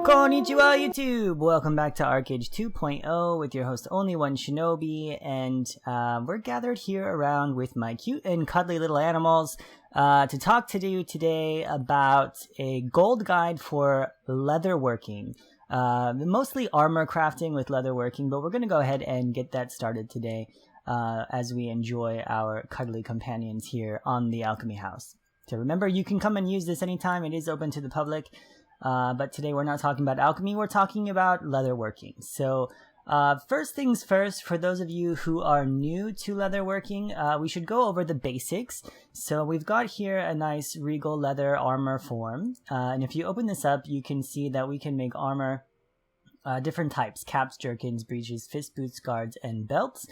Konnichiwa YouTube! Welcome back to Archeage 2.0 with your host OnlyOneShinobi, and we're gathered here around with my cute and cuddly little animals to talk to you today about a gold guide for leatherworking. Mostly armor crafting with leatherworking, but we're going to go ahead and get that started today as we enjoy our cuddly companions here on the Alchemy House. So remember, you can come and use this anytime. It is open to the public. But today we're not talking about alchemy, we're talking about leatherworking. So first things first, for those of you who are new to leatherworking, we should go over the basics. So we've got here a nice regal leather armor form, and if you open this up, you can see that we can make armor different types: caps, jerkins, breeches, fist boots, guards, and belts.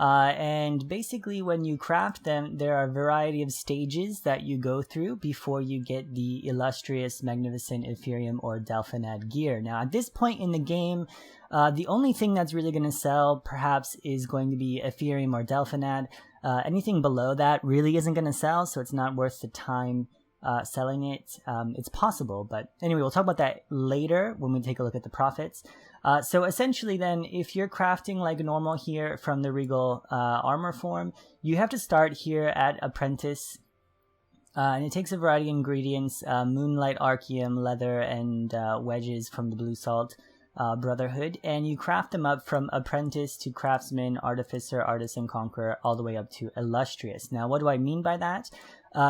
And basically when you craft them, there are a variety of stages that you go through before you get the illustrious, magnificent Epherium or Delphinad gear. Now at this point in the game, the only thing that's really going to sell perhaps is going to be Epherium or Delphinad. Anything below that really isn't going to sell, so it's not worth the time selling it. It's possible, but anyway, we'll talk about that later when we take a look at the profits. So essentially then, if you're crafting like normal here from the regal armor form, you have to start here at apprentice, and it takes a variety of ingredients: moonlight, archeum, leather, and wedges from the blue salt brotherhood, and you craft them up from apprentice to craftsman, artificer, artisan, conqueror, all the way up to illustrious. Now what do I mean by that?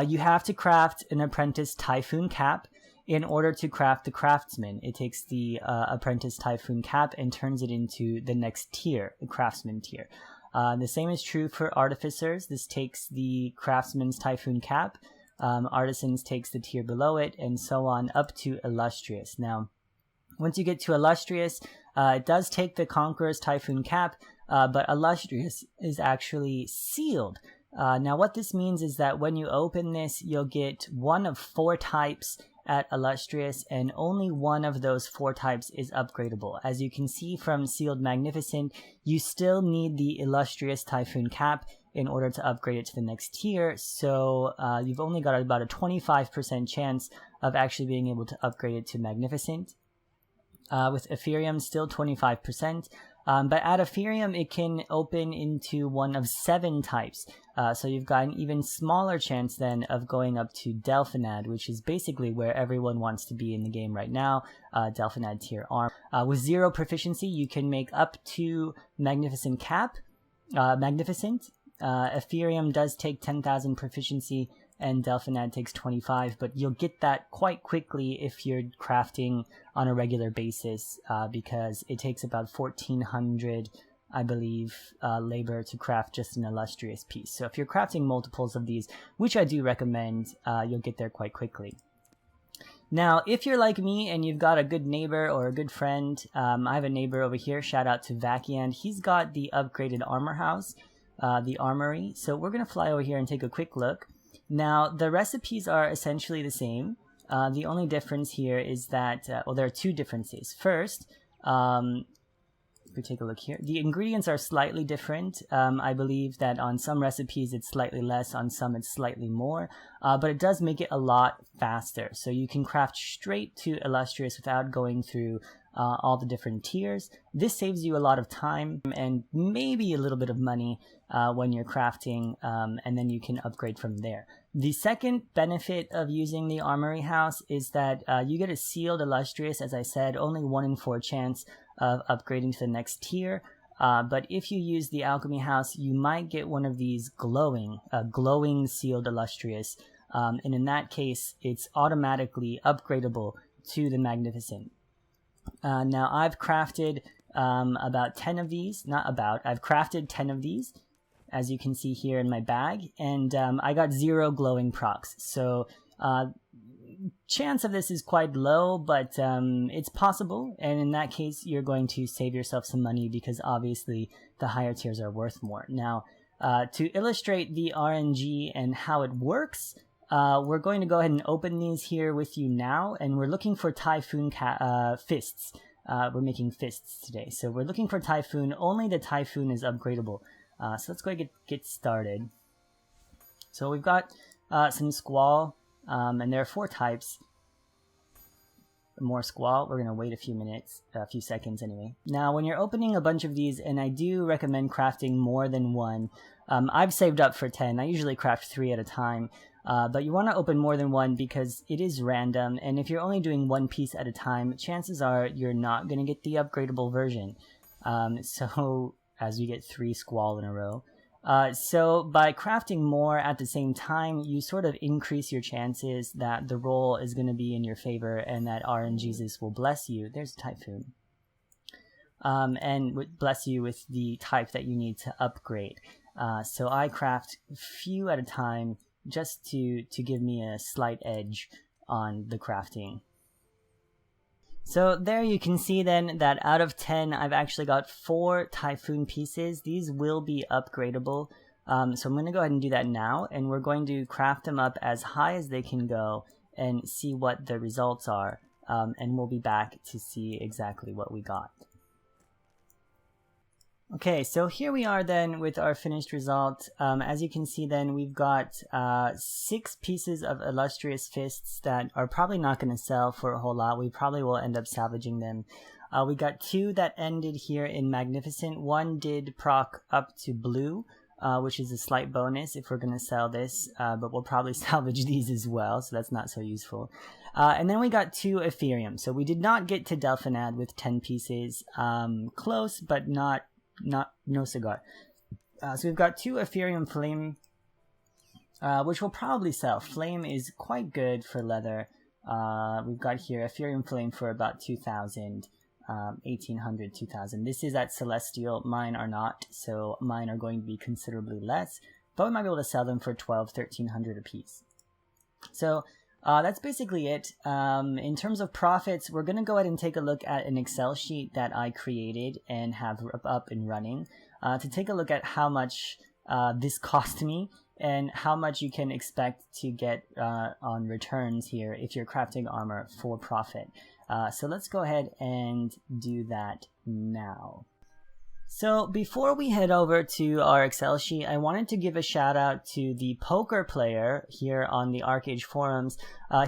You have to craft an apprentice typhoon cap in order to craft the craftsman. It takes the apprentice typhoon cap and turns it into the next tier, the craftsman tier. The same is true for artificers. This takes the craftsman's typhoon cap, artisans takes the tier below it, and so on up to illustrious. Now, once you get to illustrious, it does take the conqueror's typhoon cap, but illustrious is actually sealed. Now what this means is that when you open this, you'll get one of 4 types at illustrious, and only one of those 4 types is upgradable. As you can see from sealed magnificent, you still need the illustrious typhoon cap in order to upgrade it to the next tier, so you've only got about a 25% chance of actually being able to upgrade it to magnificent. With Epherium, still 25%. But at Epherium, it can open into one of 7 types. So you've got an even smaller chance then of going up to Delphinad, which is basically where everyone wants to be in the game right now. Delphinad tier arm. With 0 proficiency, you can make up to Magnificent cap. Magnificent. Epherium does take 10,000 proficiency, and Delphinad takes 25, but you'll get that quite quickly if you're crafting on a regular basis, because it takes about 1,400, I believe, labor to craft just an illustrious piece. So if you're crafting multiples of these, which I do recommend, you'll get there quite quickly. Now, if you're like me and you've got a good neighbor or a good friend, I have a neighbor over here, shout out to Vakiand. He's got the upgraded armor house, the armory. So we're going to fly over here and take a quick look. Now, the recipes are essentially the same. The only difference here is that, well, there are 2 differences. First, if we take a look here, the ingredients are slightly different. I believe that on some recipes it's slightly less, on some it's slightly more, but it does make it a lot faster. So you can craft straight to illustrious without going through all the different tiers. This saves you a lot of time and maybe a little bit of money when you're crafting, and then you can upgrade from there. The second benefit of using the Armory House is that you get a sealed illustrious, as I said, only 1 in 4 chance of upgrading to the next tier. But if you use the Alchemy House, you might get one of these glowing sealed illustrious, and in that case, it's automatically upgradable to the Magnificent. Now I've crafted about 10 of these, I've crafted 10 of these, as you can see here in my bag, and I got 0 glowing procs, so chance of this is quite low, but it's possible, and in that case you're going to save yourself some money because obviously the higher tiers are worth more. Now, to illustrate the RNG and how it works, we're going to go ahead and open these here with you now, and we're looking for Typhoon fists. We're making fists today, so we're looking for Typhoon. Only the Typhoon is upgradable. So let's go ahead and get started. So we've got some Squall, and there are 4 types. more squal. We're going to wait a few seconds anyway. Now, when you're opening a bunch of these, and I do recommend crafting more than one, I've saved up for 10. I usually craft 3 at a time, but you want to open more than one because it is random, and if you're only doing one piece at a time, chances are you're not going to get the upgradable version. So, as you get 3 squal in a row. So by crafting more at the same time, you sort of increase your chances that the roll is going to be in your favor and that RNGesus will bless you. There's a typhoon. And would bless you with the type that you need to upgrade. So I craft few at a time just to give me a slight edge on the crafting. So there you can see then that out of 10, I've actually got 4 Typhoon pieces. These will be upgradable. So I'm going to go ahead and do that now, and we're going to craft them up as high as they can go and see what the results are. And we'll be back to see exactly what we got. Okay, so here we are then with our finished result. As you can see then, we've got 6 pieces of Illustrious Fists that are probably not going to sell for a whole lot. We probably will end up salvaging them. We got 2 that ended here in Magnificent. 1 did proc up to blue, which is a slight bonus if we're going to sell this, but we'll probably salvage these as well, so that's not so useful. And then we got 2 Ethereum. So we did not get to Delphinad with 10 pieces. Close, but no cigar. So we've got 2 Ethereum Flame, which will probably sell. Flame is quite good for leather. We've got here Ethereum Flame for about 2,000, 1,800, 2,000. This is at Celestial. Mine are not, so mine are going to be considerably less. But we might be able to sell them for 1,200, 1,300 a piece. So that's basically it. In terms of profits, we're going to go ahead and take a look at an Excel sheet that I created and have up and running to take a look at how much this cost me and how much you can expect to get on returns here if you're crafting armor for profit. So let's go ahead and do that now. So before we head over to our Excel sheet, I wanted to give a shout out to ThePokerPlayer here on the Archeage forums.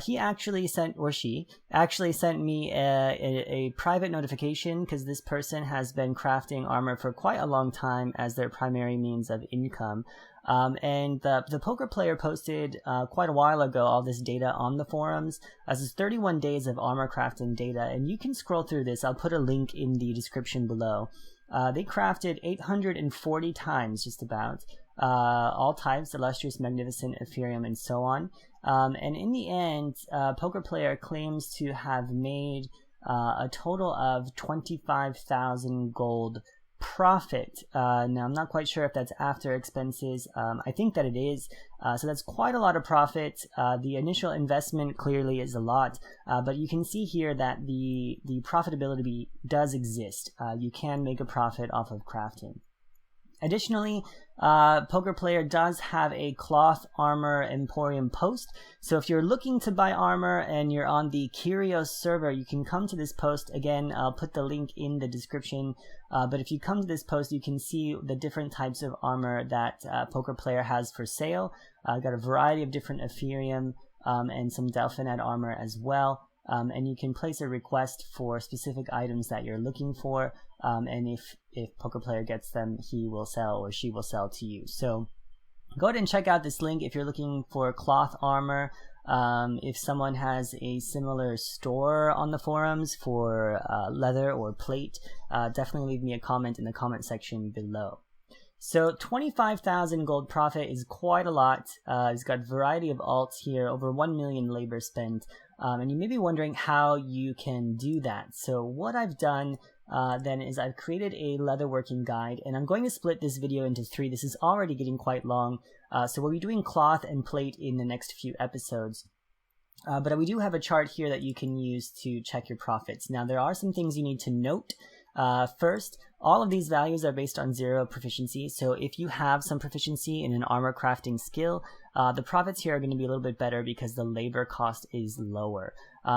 He actually sent, or she actually sent me a private notification because this person has been crafting armor for quite a long time as their primary means of income. And the Poker Player posted quite a while ago all this data on the forums. This is 31 days of armor crafting data, and you can scroll through this. I'll put a link in the description below. They crafted 840 times, just about, all types, Illustrious, Magnificent, Ethereum, and so on. And in the end, Poker Player claims to have made a total of 25,000 gold profit. Now, I'm not quite sure if that's after expenses. I think that it is. So that's quite a lot of profit. The initial investment clearly is a lot, but you can see here that the profitability does exist. You can make a profit off of crafting. Additionally, Poker Player does have a cloth armor emporium post. So if you're looking to buy armor and you're on the Kyrios server, you can come to this post. Again, I'll put the link in the description. But if you come to this post, you can see the different types of armor that Poker Player has for sale. I've got a variety of different Ethereum and some Delphinad armor as well. And you can place a request for specific items that you're looking for, and if Poker Player gets them, he will sell or she will sell to you. So go ahead and check out this link if you're looking for cloth armor. If someone has a similar store on the forums for leather or plate, definitely leave me a comment in the comment section below. So 25,000 gold profit is quite a lot. It's got a variety of alts here, over 1 million labor spent. And you may be wondering how you can do that. So what I've done then is I've created a leatherworking guide, and I'm going to split this video into 3. This is already getting quite long. So we'll be doing cloth and plate in the next few episodes. But we do have a chart here that you can use to check your profits. Now, there are some things you need to note. First, all of these values are based on 0 proficiency, so if you have some proficiency in an armor crafting skill, the profits here are going to be a little bit better because the labor cost is lower.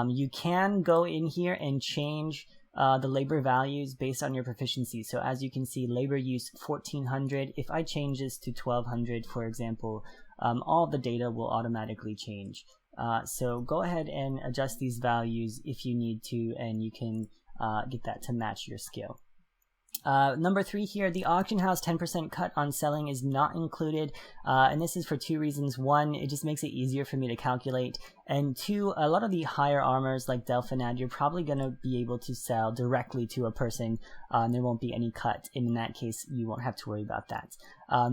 You can go in here and change the labor values based on your proficiency. So as you can see, labor use 1400. If I change this to 1200, for example, all the data will automatically change. So go ahead and adjust these values if you need to, and you can get that to match your skill. Number 3 here, the auction house 10% cut on selling is not included, and this is for 2 reasons. 1, it just makes it easier for me to calculate, and 2, a lot of the higher armors like Delphinad, you're probably going to be able to sell directly to a person, and there won't be any cut. In that case, you won't have to worry about that.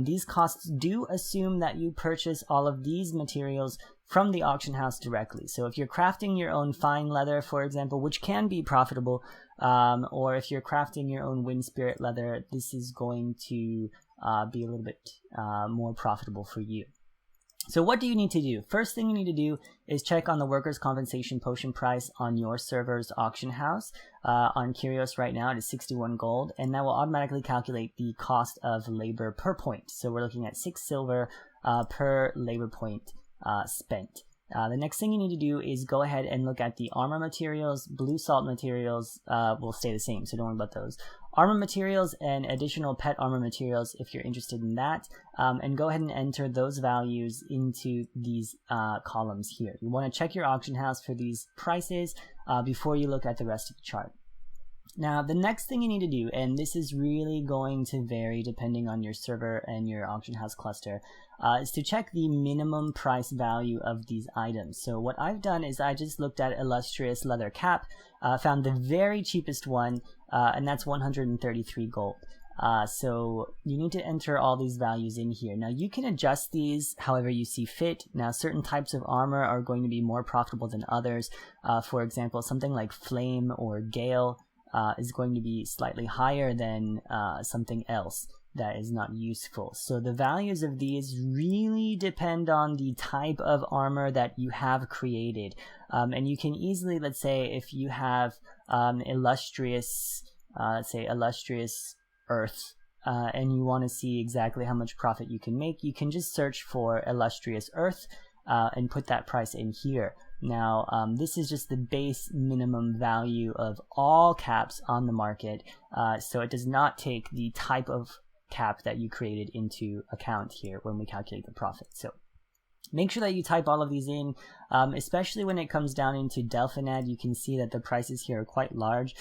These costs do assume that you purchase all of these materials from the auction house directly. So if you're crafting your own fine leather, for example, which can be profitable, or if you're crafting your own wind spirit leather, this is going to be a little bit more profitable for you. So what do you need to do? First thing you need to do is check on the workers' compensation potion price on your server's auction house. On Curios right now it is 61 gold, and that will automatically calculate the cost of labor per point. So we're looking at 6 silver per labor point spent. The next thing you need to do is go ahead and look at the armor materials. Blue salt materials will stay the same, so don't worry about those. Armor materials and additional pet armor materials if you're interested in that, and go ahead and enter those values into these columns here. You want to check your auction house for these prices before you look at the rest of the chart. Now, the next thing you need to do, and this is really going to vary depending on your server and your auction house cluster, is to check the minimum price value of these items. So what I've done is I just looked at illustrious leather cap, found the very cheapest one, and that's 133 gold. So you need to enter all these values in here. Now you can adjust these however you see fit. Now certain types of armor are going to be more profitable than others. For example, something like Flame or Gale is going to be slightly higher than something else that is not useful. So the values of these really depend on the type of armor that you have created. And you can easily, let's say, if you have illustrious, let's say illustrious earth, and you want to see exactly how much profit you can make, you can just search for illustrious earth and put that price in here. Now, this is just the base minimum value of all caps on the market, so it does not take the type of cap that you created into account here when we calculate the profit. So make sure that you type all of these in, especially when it comes down into Delphinad. You can see that the prices here are quite large.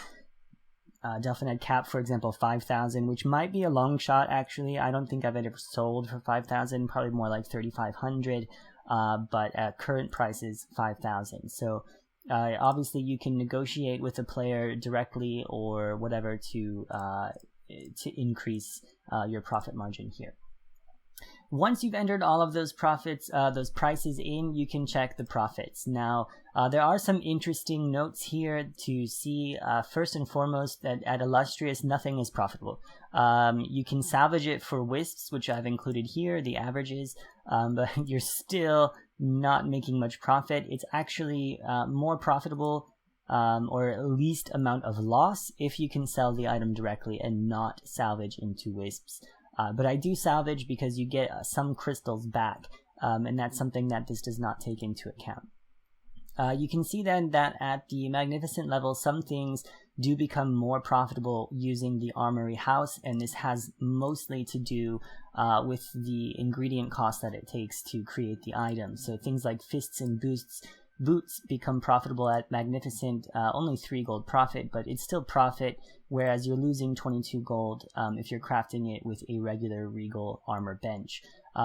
Delphinad cap, for example, 5,000, which might be a long shot actually. I don't think I've ever sold for 5,000, probably more like 3,500. But at current prices, 5,000. So obviously you can negotiate with the player directly or whatever to increase your profit margin here. Once you've entered all of those profits, those prices in, you can check the profits. Now, there are some interesting notes here to see. First and foremost, that at Illustrious, nothing is profitable. You can salvage it for wisps, which I've included here, the averages, but you're still not making much profit. It's actually more profitable or least amount of loss if you can sell the item directly and not salvage into wisps. But I do salvage because you get some crystals back, and that's something that this does not take into account. You can see then that at the Magnificent level, some things do become more profitable using the Armory House, and this has mostly to do with the ingredient cost that it takes to create the item. So things like fists and boots become profitable at Magnificent, only 3 gold profit, but it's still profit, whereas you're losing 22 gold if you're crafting it with a regular Regal armor bench.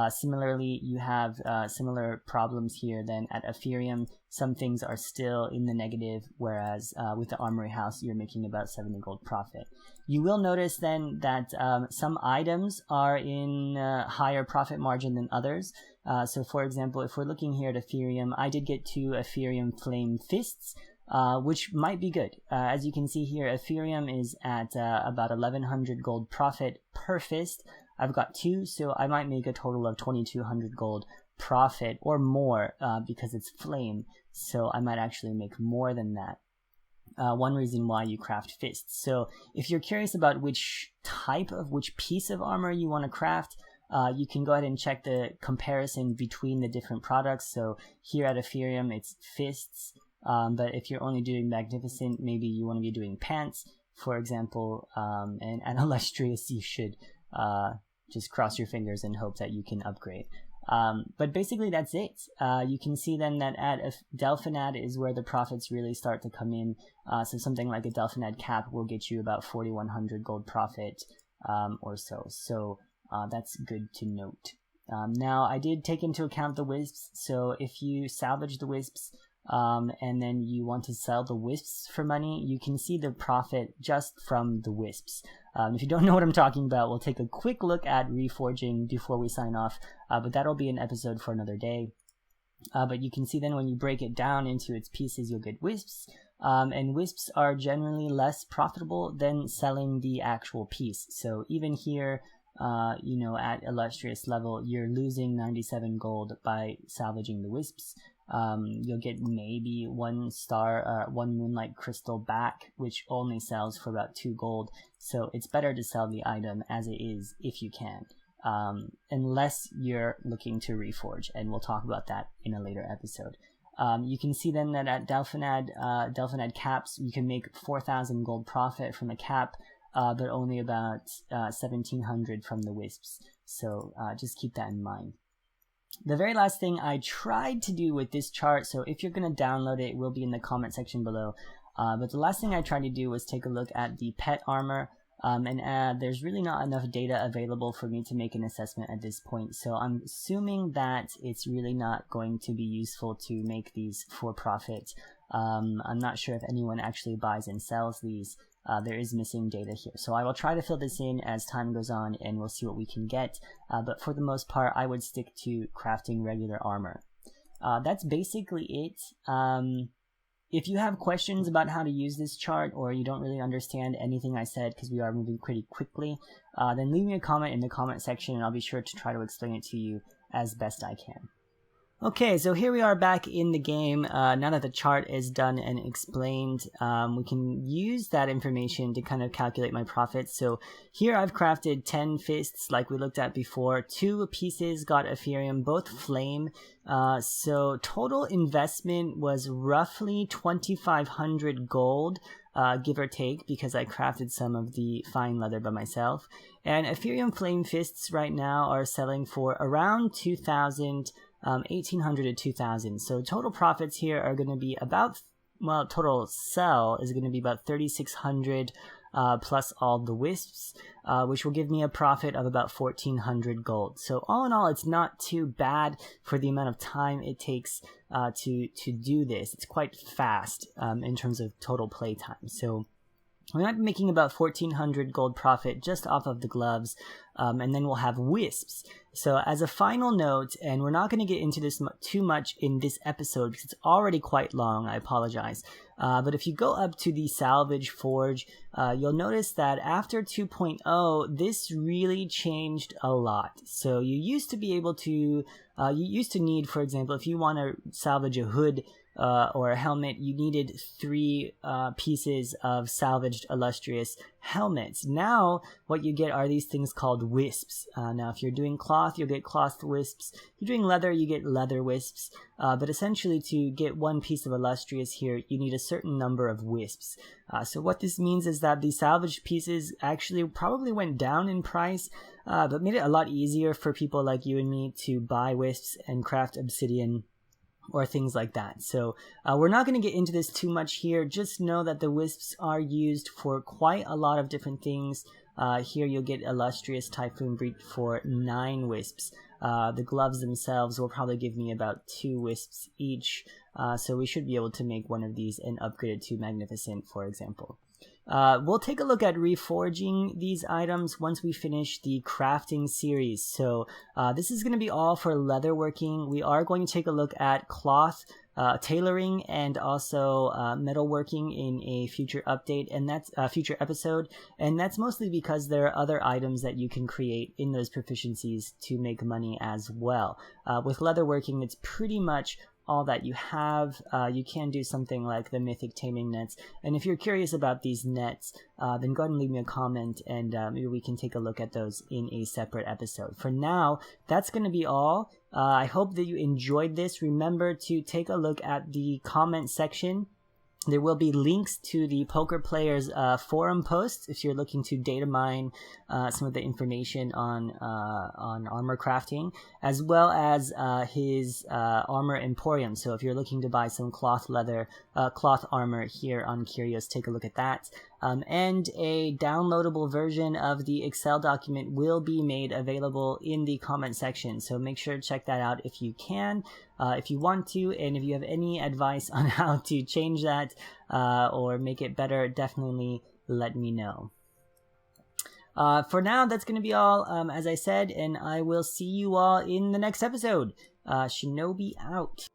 Similarly, you have similar problems here then at Ethereum. Some things are still in the negative, whereas with the Armory House, you're making about 70 gold profit. You will notice then that some items are in higher profit margin than others. So for example, if we're looking here at Ethereum, I did get 2 Ethereum Flame Fists, which might be good. As you can see here, Ethereum is at about 1100 gold profit per fist. I've got 2, so I might make a total of 2200 gold profit or more because it's flame, so I might actually make more than that. One reason why you craft fists. So if you're curious about which piece of armor you want to craft, you can go ahead and check the comparison between the different products. So here at Ethereum, it's fists, but if you're only doing Magnificent, maybe you want to be doing pants, for example, and at Illustrious, you should just cross your fingers and hope that you can upgrade. But basically that's it. You can see then that at a Delphinad is where the profits really start to come in. So something like a Delphinad cap will get you about 4,100 gold profit or so. So that's good to note. Now I did take into account the wisps. So if you salvage the wisps and then you want to sell the wisps for money, you can see the profit just from the wisps. If you don't know what I'm talking about, we'll take a quick look at reforging before we sign off, but that'll be an episode for another day. But you can see then when you break it down into its pieces, you'll get wisps, and wisps are generally less profitable than selling the actual piece. So even here, you know, at illustrious level, you're losing 97 gold by salvaging the wisps. You'll get maybe 1 star, 1 moonlight crystal back, which only sells for about 2 gold. So it's better to sell the item as it is if you can, unless you're looking to reforge, and we'll talk about that in a later episode. You can see then that at Delphinad caps, you can make 4,000 gold profit from a cap, but only about 1,700 from the wisps. So just keep that in mind. The very last thing I tried to do with this chart, so if you're going to download it, it will be in the comment section below. But the last thing I tried to do was take a look at the pet armor, and there's really not enough data available for me to make an assessment at this point. So I'm assuming that it's really not going to be useful to make these for profit. I'm not sure if anyone actually buys and sells these. There is missing data here. So I will try to fill this in as time goes on, and we'll see what we can get. But for the most part, I would stick to crafting regular armor. That's basically it. If you have questions about how to use this chart, or you don't really understand anything I said because we are moving pretty quickly, then leave me a comment in the comment section, and I'll be sure to try to explain it to you as best I can. Okay, so here we are back in the game. Now that the chart is done and explained, we can use that information to kind of calculate my profits. So here I've crafted 10 fists like we looked at before. 2 pieces got Ethereum, both flame. So total investment was roughly 2,500 gold, give or take, because I crafted some of the fine leather by myself. And Ethereum flame fists right now are selling for around 2,000. 1,800 to 2,000. So total profits here are going to be about, well, total sell is going to be about 3,600 plus all the wisps, which will give me a profit of about 1,400 gold. So all in all, it's not too bad for the amount of time it takes to do this. It's quite fast in terms of total play time. So we might be making about 1,400 gold profit just off of the gloves, and then we'll have wisps. So as a final note, and we're not going to get into this too much in this episode because it's already quite long, I apologize, but if you go up to the salvage forge, you'll notice that after 2.0, this really changed a lot. So you used to be able to, you used to need, for example, if you want to salvage a hood, or a helmet, you needed 3 pieces of salvaged illustrious helmets. Now what you get are these things called wisps. Now if you're doing cloth, you'll get cloth wisps. If you're doing leather, you get leather wisps. But essentially to get 1 piece of illustrious here, you need a certain number of wisps. So what this means is that the salvaged pieces actually probably went down in price, but made it a lot easier for people like you and me to buy wisps and craft obsidian or things like that. So we're not going to get into this too much here. Just know that the wisps are used for quite a lot of different things. Here you'll get illustrious typhoon breach for 9 wisps. The gloves themselves will probably give me about 2 wisps each. So we should be able to make one of these and upgrade it to magnificent, for example. We'll take a look at reforging these items once we finish the crafting series. So this is going to be all for leatherworking. We are going to take a look at cloth, tailoring, and also metalworking in a future update, and that's a future episode. And that's mostly because there are other items that you can create in those proficiencies to make money as well. With leatherworking, it's pretty much all that you have. You can do something like the mythic taming nets, and if you're curious about these nets, then go ahead and leave me a comment, and maybe we can take a look at those in a separate episode. For now, that's going to be all. I hope that you enjoyed this. Remember to take a look at the comment section There will be links to the Poker Player's forum posts if you're looking to data mine some of the information on armor crafting, as well as his armor emporium. So if you're looking to buy some cloth armor here on Curious, take a look at that. And a downloadable version of the Excel document will be made available in the comment section. So make sure to check that out if you can, if you want to, and if you have any advice on how to change that or make it better, definitely let me know. For now, that's going to be all, as I said, and I will see you all in the next episode. Shinobi out.